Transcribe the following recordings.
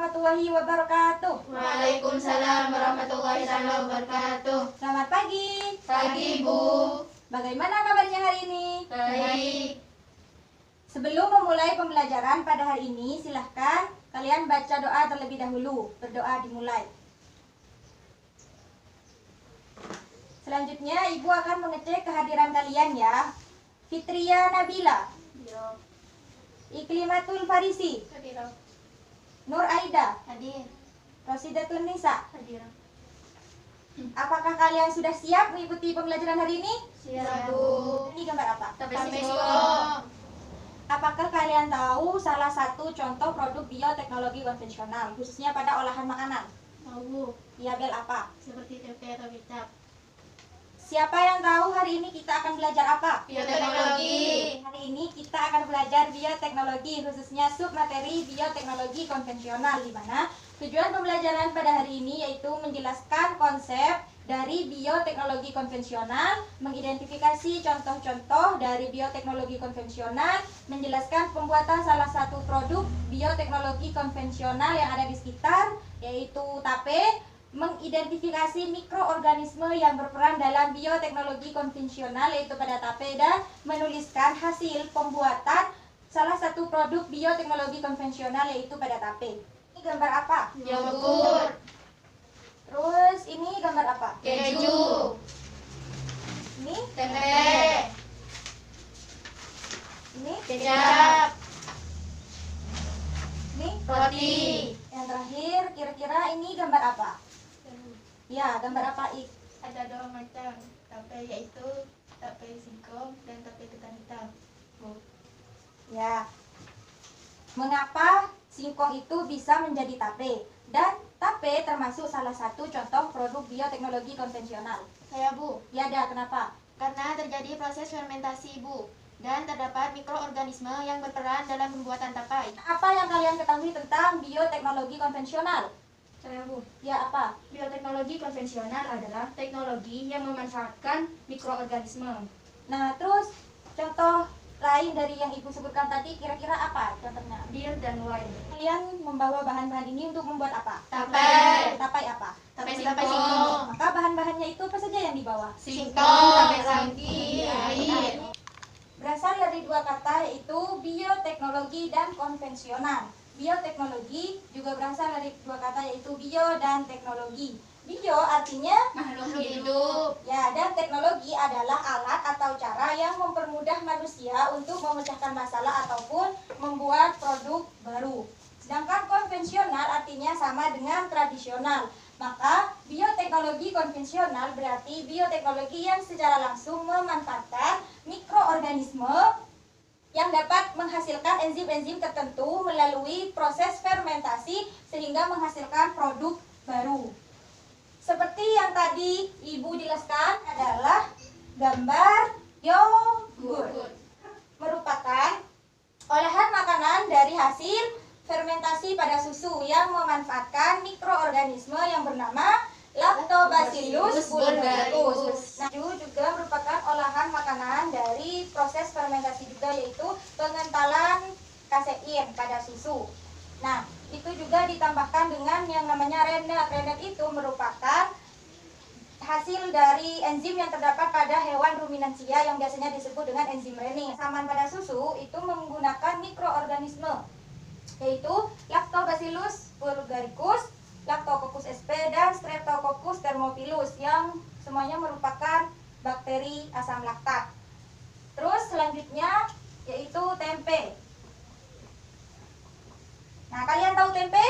warahmatullahi wabarakatuh. Waalaikumsalam warahmatullahi wabarakatuh. Selamat pagi. Pagi, Bu. Bagaimana kabarnya hari ini? Baik. Sebelum memulai pembelajaran pada hari ini, silahkan kalian baca doa terlebih dahulu. Berdoa dimulai. Selanjutnya, Ibu akan mengecek kehadiran kalian ya. Fitria Nabila, Hadir. Iklimatul Farisi, Hadir. Nur Aida, Hadir. Rosidatun Nisa. Hadir. Apakah kalian sudah siap mengikuti pembelajaran hari ini? Siap, Bu. Ini gambar apa? Tapi singkong. Apakah kalian tahu salah satu contoh produk bioteknologi konvensional, khususnya pada olahan makanan? Mau, Bu. Label apa? Seperti tempe atau kecap. Siapa yang tahu hari ini kita akan belajar apa? Bioteknologi. Hari ini kita akan belajar bioteknologi, khususnya submateri bioteknologi konvensional, di mana tujuan pembelajaran pada hari ini yaitu menjelaskan konsep dari bioteknologi konvensional, mengidentifikasi contoh-contoh dari bioteknologi konvensional, menjelaskan pembuatan salah satu produk bioteknologi konvensional yang ada di sekitar, yaitu tape, mengidentifikasi mikroorganisme yang berperan dalam bioteknologi konvensional yaitu pada tape, dan menuliskan hasil pembuatan salah satu produk bioteknologi konvensional yaitu pada tape. Ini gambar apa? Yogurt. Terus ini gambar apa? Keju. Ini? Tempe. Ini? Kecap. Ini? Roti. Yang terakhir, kira-kira ini gambar apa? Ya, gambar apa, Ik? Ada dua macam tape, yaitu tape singkong dan tape ketan hitam. Bu. Ya. Mengapa singkong itu bisa menjadi tape? Dan tape termasuk salah satu contoh produk bioteknologi konvensional. Saya, Bu. Ya, ada. Kenapa? Karena terjadi proses fermentasi, Bu, dan terdapat mikroorganisme yang berperan dalam pembuatan tapai. Apa yang kalian ketahui tentang bioteknologi konvensional? Saya, Bu. Ya, apa? Bioteknologi konvensional adalah teknologi yang memanfaatkan mikroorganisme. Nah, terus contoh lain dari yang Ibu sebutkan tadi kira-kira apa contohnya? Bir dan wine. Kalian membawa bahan-bahan ini untuk membuat apa? Tape. Tapai apa? Tape singkong. Maka bahan-bahannya itu apa saja yang dibawa? Singkong, tape sangki, air. Berasal dari dua kata yaitu bioteknologi dan konvensional. Bioteknologi juga berasal dari dua kata yaitu bio dan teknologi. Bio artinya Makhluk hidup. ya, dan teknologi adalah alat atau cara yang mempermudah manusia untuk memecahkan masalah ataupun membuat produk baru. Sedangkan konvensional artinya sama dengan tradisional. Maka bioteknologi konvensional berarti bioteknologi yang secara langsung memanfaatkan mikroorganisme yang dapat menghasilkan enzim-enzim tertentu melalui proses fermentasi sehingga menghasilkan produk baru. Seperti yang tadi Ibu jelaskan adalah gambar yogurt. Merupakan olahan makanan dari hasil fermentasi pada susu yang memanfaatkan mikroorganisme yang bernama Lactobacillus bulgaricus. Nah, itu juga merupakan olahan makanan dari proses fermentasi juga, yaitu pengentalan kasein pada susu. Nah, itu juga ditambahkan dengan yang namanya rennet. Rennet itu merupakan hasil dari enzim yang terdapat pada hewan ruminansia yang biasanya disebut dengan enzim renning. Saman pada susu itu menggunakan mikroorganisme, yaitu Lactobacillus bulgaricus, Lactococcus sp, dan Streptococcus thermophilus yang semuanya merupakan bakteri asam laktat. Terus selanjutnya yaitu tempe. Nah, kalian tahu tempe?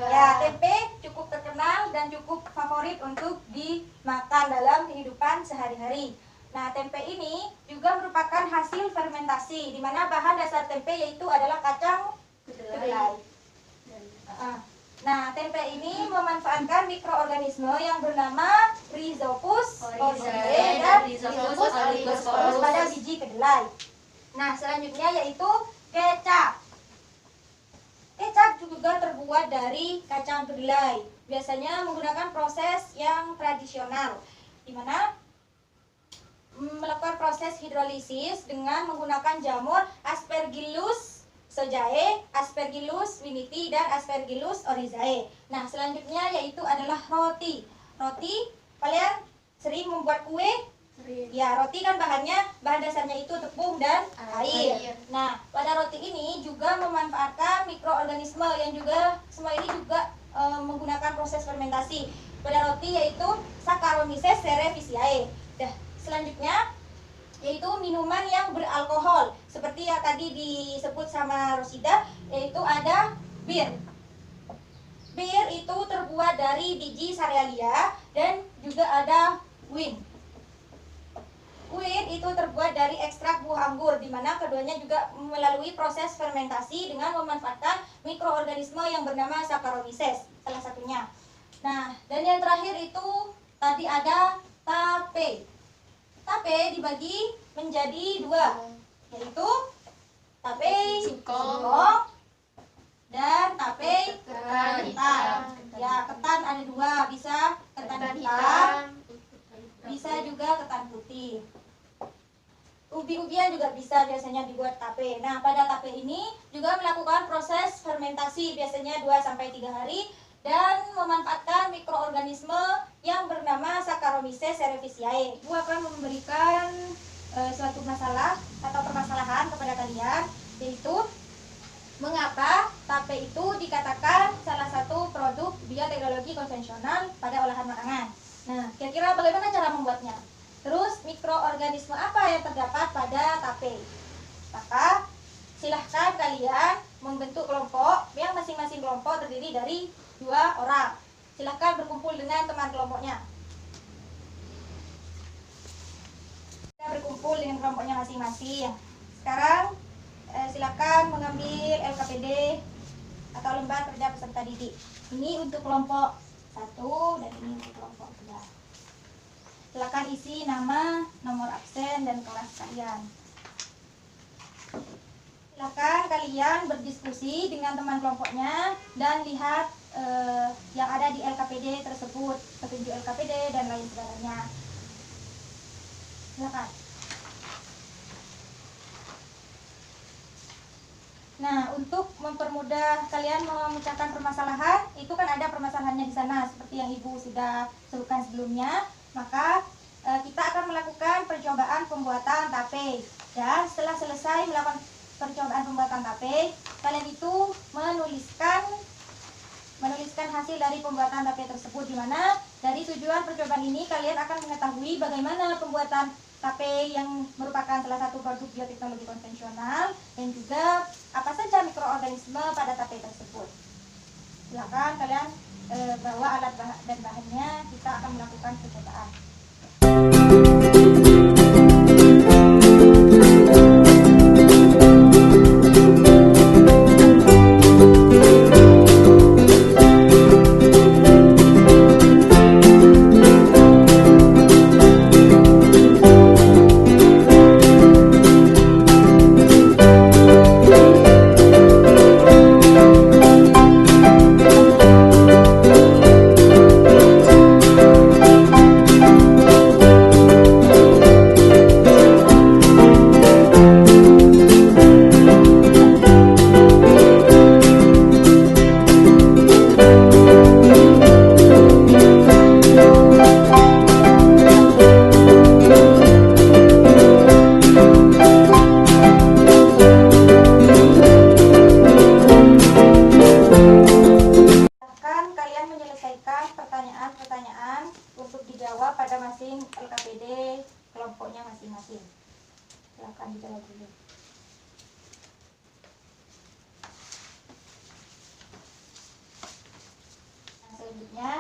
Ya, tempe cukup terkenal dan cukup favorit untuk dimakan dalam kehidupan sehari-hari. Nah, tempe ini juga merupakan hasil fermentasi, di mana bahan dasar tempe yaitu adalah kacang kedelai. Nah, tempe ini memanfaatkan mikroorganisme yang bernama Rhizopus oryzae dan Rhizopus oligoscoros pada biji kedelai. Nah, selanjutnya yaitu kecap. Kecap juga terbuat dari kacang kedelai. Biasanya menggunakan proses yang tradisional, di mana melakukan proses hidrolisis dengan menggunakan jamur Aspergillus Sojae, Aspergillus winifie, dan Aspergillus oryzae. Nah, selanjutnya yaitu adalah roti. Roti, kalian sering membuat kue? Ya, roti kan bahan dasarnya itu tepung dan air. Nah, pada roti ini juga memanfaatkan mikroorganisme yang juga semua ini juga menggunakan proses fermentasi. Pada roti yaitu Saccharomyces cerevisiae. Selanjutnya yaitu minuman yang beralkohol seperti yang tadi disebut sama Rosida, yaitu ada bir. Bir itu terbuat dari biji Cerealia dan juga ada wine. Wine itu terbuat dari ekstrak buah anggur, di mana keduanya juga melalui proses fermentasi dengan memanfaatkan mikroorganisme yang bernama Saccharomyces, salah satunya. Nah, dan yang terakhir itu tadi ada tape. Tape dibagi menjadi dua, yaitu tape singkong dan tape ketan. Ya, ketan ada dua, bisa ketan hitam, bisa juga ketan putih. Ubi-ubian juga bisa biasanya dibuat tape. Nah, pada tape ini juga melakukan proses fermentasi biasanya 2-3 hari dan memanfaatkan mikroorganisme yang bernama Saccharomyces cerevisiae. Ibu akan memberikan suatu masalah atau permasalahan kepada kalian, yaitu mengapa tape itu dikatakan salah satu produk bioteknologi konvensional pada olahan makanan. Nah, kira-kira bagaimana cara membuatnya? Terus mikroorganisme apa yang terdapat pada tape? Maka silahkan kalian membentuk kelompok yang masing-masing kelompok terdiri dari 2 orang. Silahkan berkumpul dengan teman kelompoknya. Kita berkumpul dengan kelompoknya masing-masing. Sekarang silahkan mengambil LKPD atau lembar kerja peserta didik. Ini untuk kelompok 1 dan ini untuk kelompok 2. Silahkan isi nama, nomor absen, dan kelas kalian. Silakan kalian berdiskusi dengan teman kelompoknya dan lihat yang ada di LKPD tersebut, petunjuk LKPD dan lain sebagainya. Silakan. Nah, untuk mempermudah kalian memecahkan permasalahan, itu kan ada permasalahannya di sana seperti yang Ibu sudah sebutkan sebelumnya. Maka kita akan melakukan percobaan pembuatan tape. Dan setelah selesai melakukan percobaan pembuatan tape, kalian itu menuliskan hasil dari pembuatan tape tersebut, di mana dari tujuan percobaan ini kalian akan mengetahui bagaimana pembuatan tape yang merupakan salah satu produk bioteknologi konvensional dan juga apa saja mikroorganisme pada tape tersebut. Silakan kalian bawa alat dan bahannya, kita akan melakukan percobaan. Pertanyaan untuk dijawab pada masing LKPD kelompoknya masing-masing. Silakan dijawab dulu. Nah, selanjutnya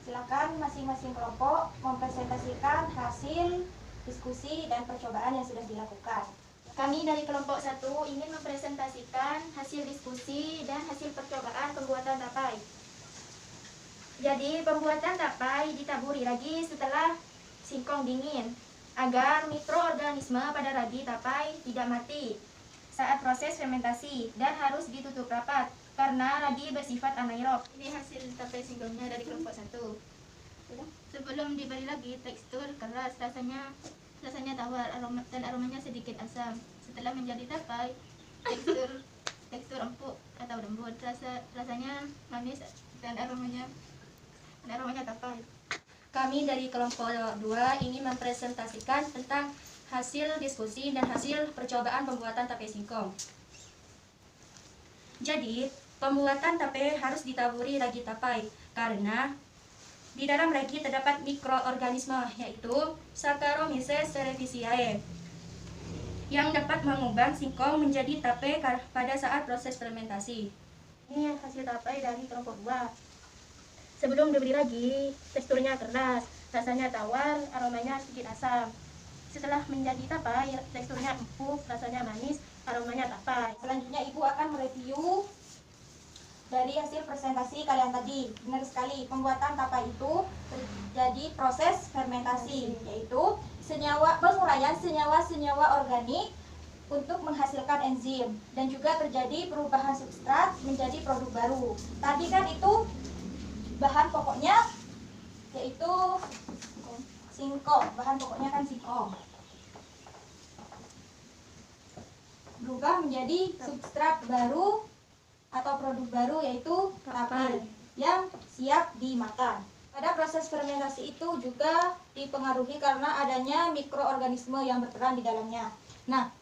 silakan masing-masing kelompok mempresentasikan hasil diskusi dan percobaan yang sudah dilakukan. Kami dari kelompok 1 ingin mempresentasikan hasil diskusi dan hasil percobaan pembuatan tapai. Jadi pembuatan tapai ditaburi ragi setelah singkong dingin agar mikroorganisme pada ragi tapai tidak mati saat proses fermentasi dan harus ditutup rapat karena ragi bersifat anaerob. Ini hasil tapai singkongnya dari kelompok 1. Sebelum diberi lagi, tekstur keras, rasanya tawar dan aromanya sedikit asam. Setelah menjadi tapai, tekstur tekstur empuk atau lembut, rasanya manis dan aromanya tapai. Kami dari kelompok 2 ingin mempresentasikan tentang hasil diskusi dan hasil percobaan pembuatan tape singkong. Jadi, pembuatan tape harus ditaburi ragi tapai karena di dalam ragi terdapat mikroorganisme yaitu Saccharomyces cerevisiae yang dapat mengubah singkong menjadi tape pada saat proses fermentasi. Ini hasil tape dari kelompok 2. Sebelum diberi ragi, teksturnya keras, rasanya tawar, aromanya sedikit asam. Setelah menjadi tapai, teksturnya empuk, rasanya manis, aromanya tapai. Selanjutnya Ibu akan mereview dari hasil presentasi kalian tadi. Benar sekali, pembuatan tapai itu terjadi proses fermentasi, yaitu penguraian senyawa-senyawa organik untuk menghasilkan enzim, dan juga terjadi perubahan substrat menjadi produk baru. Tadi kan itu bahan pokoknya yaitu singkong, bahan pokoknya kan singkong. Berubah menjadi substrat baru atau produk baru yaitu tape yang siap dimakan. Pada proses fermentasi itu juga dipengaruhi karena adanya mikroorganisme yang berperan di dalamnya. Nah,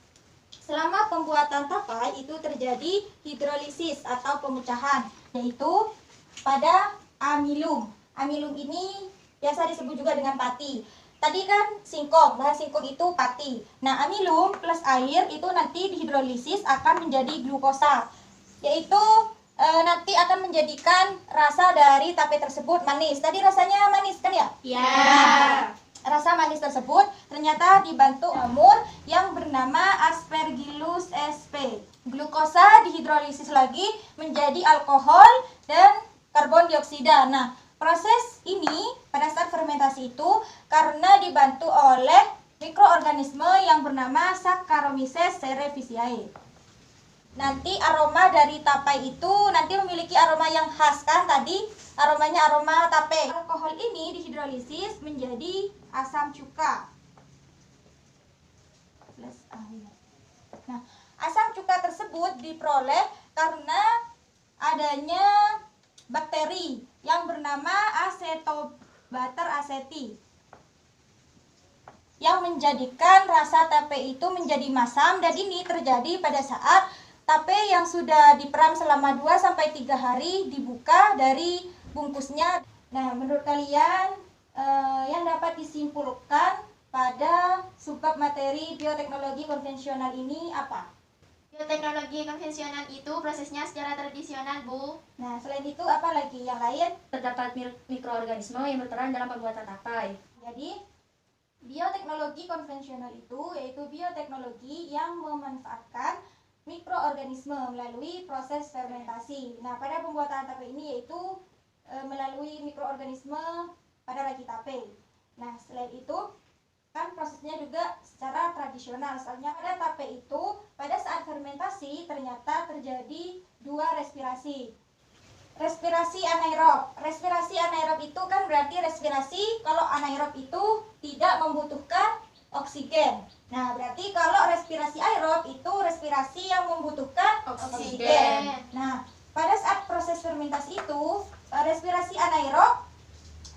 selama pembuatan tapai itu terjadi hidrolisis atau pemecahan, yaitu pada amilum. Amilum ini biasa disebut juga dengan pati. Tadi kan singkong, bahan singkong itu pati. Nah, amilum plus air itu nanti dihidrolisis akan menjadi glukosa, yaitu nanti akan menjadikan rasa dari tape tersebut manis. Tadi rasanya manis kan ya? Ya. Nah, rasa manis tersebut ternyata dibantu jamur yang bernama Aspergillus sp. Glukosa dihidrolisis lagi menjadi alkohol dan karbon dioksida. Nah, proses ini pada saat fermentasi itu karena dibantu oleh mikroorganisme yang bernama Saccharomyces cerevisiae. Nanti aroma dari tapai itu nanti memiliki aroma yang khas kan tadi, aromanya aroma tape. Alkohol ini dihidrolisis menjadi asam cuka plus air. Nah, asam cuka tersebut diperoleh karena adanya bakteri yang bernama Acetobacter aceti yang menjadikan rasa tape itu menjadi masam, dan ini terjadi pada saat tape yang sudah diperam selama 2-3 hari dibuka dari bungkusnya. Nah, menurut kalian yang dapat disimpulkan pada subbab materi bioteknologi konvensional ini apa? Bioteknologi konvensional itu prosesnya secara tradisional, Bu. Nah, selain itu apa lagi yang lain? Terdapat mikroorganisme yang berperan dalam pembuatan tapai. Jadi, bioteknologi konvensional itu yaitu bioteknologi yang memanfaatkan mikroorganisme melalui proses fermentasi. Nah, pada pembuatan tape ini yaitu melalui mikroorganisme pada ragi tape. Nah, selain itu kan prosesnya juga secara tradisional. Soalnya pada tape itu pada saat fermentasi ternyata terjadi 2 respirasi. Respirasi anaerob. Respirasi anaerob itu kan berarti respirasi kalau anaerob itu tidak membutuhkan oksigen. Nah, berarti kalau respirasi aerob itu respirasi yang membutuhkan oksigen. Nah, pada saat proses fermentasi itu, respirasi anaerob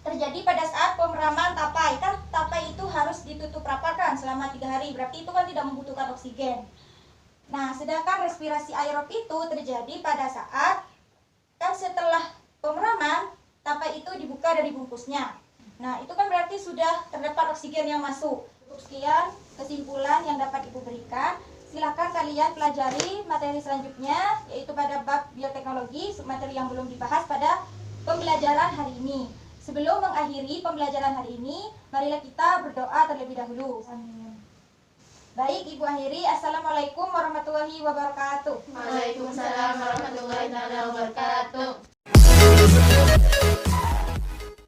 terjadi pada saat pemeraman tapai. Kan tapai itu harus ditutup rapat kan selama 3 hari, berarti itu kan tidak membutuhkan oksigen. Nah, sedangkan respirasi aerob itu terjadi pada saat kan setelah pemeraman tapai itu dibuka dari bungkusnya. Nah, itu kan berarti sudah terdapat oksigen yang masuk. Sekian kesimpulan yang dapat Ibu berikan. Silakan kalian pelajari materi selanjutnya, yaitu pada bab bioteknologi, submateri yang belum dibahas pada pembelajaran hari ini. Sebelum mengakhiri pembelajaran hari ini, marilah kita berdoa terlebih dahulu. Amin. Baik, Ibu akhiri. Assalamualaikum warahmatullahi wabarakatuh. Waalaikumsalam warahmatullahi wabarakatuh.